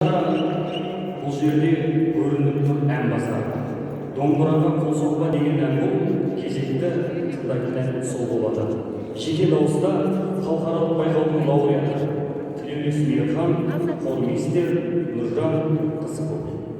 бұл жерде көрініп тұр ән басар. Домбыраға қол соқпа деген ән бұл кезекті тыңдайтын ән сол болады. Жеке дауыста халықаралық байқаудың лауреаты Тілеулес Мейірхан, хормейстер Нұржан Қысықов.